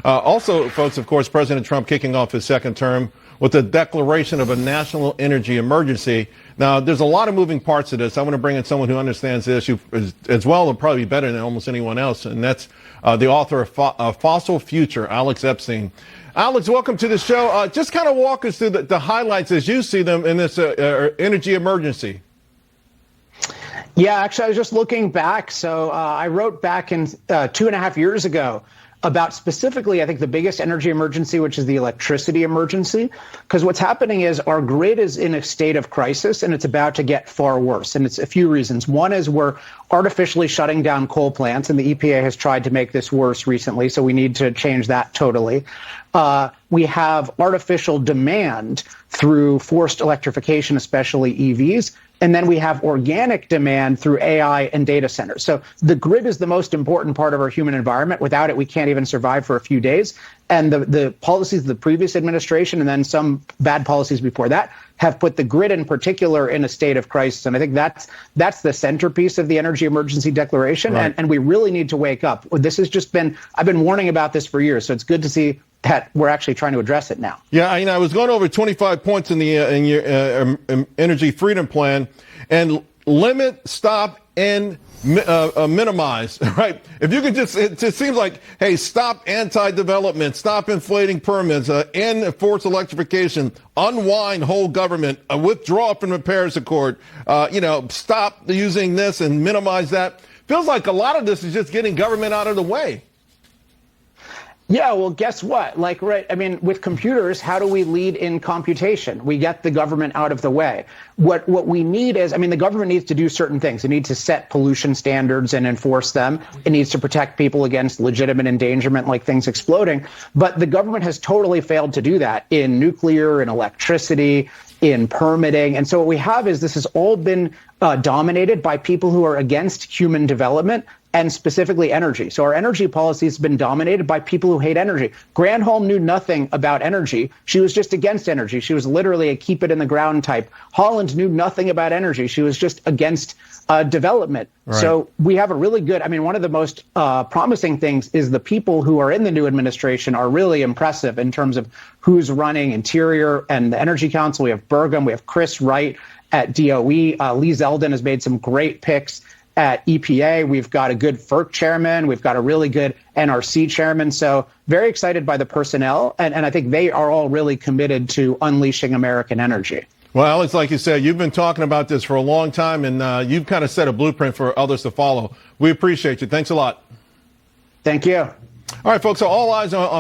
Also, folks, of course, President Trump kicking off his second term with the declaration of a national energy emergency. Now, there's a lot of moving parts to this. I want to bring in someone who understands the issue as well, and probably better than almost anyone else, and that's the author of Fossil Future, Alex Epstein. Alex, welcome to the show. Just kind of walk us through the highlights as you see them in this energy emergency. Yeah, actually, I was just looking back. So I wrote back in 2.5 years ago about specifically, I think, the biggest energy emergency, which is the electricity emergency. Because what's happening is our grid is in a state of crisis, and it's about to get far worse. And it's a few reasons. One is we're artificially shutting down coal plants, and the EPA has tried to make this worse recently, so we need to change that totally. We have artificial demand through forced electrification, especially EVs. And then we have organic demand through AI and data centers. So the grid is the most important part of our human environment. Without it, we can't even survive for a few days. And the policies of the previous administration and then some bad policies before that have put the grid in particular in a state of crisis. And I think that's the centerpiece of the energy emergency declaration. Right. And we really need to wake up. This has just been, I've been warning about this for years. So it's good to see that we're actually trying to address it now. Yeah, I was going over 25 points in the in your energy freedom plan, and limit, stop, and minimize. Right? If you could it just seems like, hey, stop anti-development, stop inflating permits, end forced electrification, unwind whole government, withdraw from the Paris Accord. Stop using this and minimize that. Feels like a lot of this is just getting government out of the way. Yeah, well, guess what? With computers, how do we lead in computation? We get the government out of the way. What we need is, the government needs to do certain things. It needs to set pollution standards and enforce them. It needs to protect people against legitimate endangerment, like things exploding. But the government has totally failed to do that in nuclear, in electricity, in permitting. And so what we have is this has all been dominated by people who are against human development and specifically energy. So our energy policy has been dominated by people who hate energy. Granholm knew nothing about energy. She was just against energy. She was literally a keep it in the ground type. Holland knew nothing about energy. She was just against development. Right. So we have a really good, one of the most promising things is the people who are in the new administration are really impressive in terms of who's running Interior and the Energy Council. We have Burgum, we have Chris Wright at DOE. Lee Zeldin has made some great picks at EPA. We've got a good FERC chairman. We've got a really good NRC chairman. So very excited by the personnel. And I think they are all really committed to unleashing American energy. Well, Alex, like you said, you've been talking about this for a long time, and you've kind of set a blueprint for others to follow. We appreciate you. Thanks a lot. Thank you. All right, folks. So all eyes on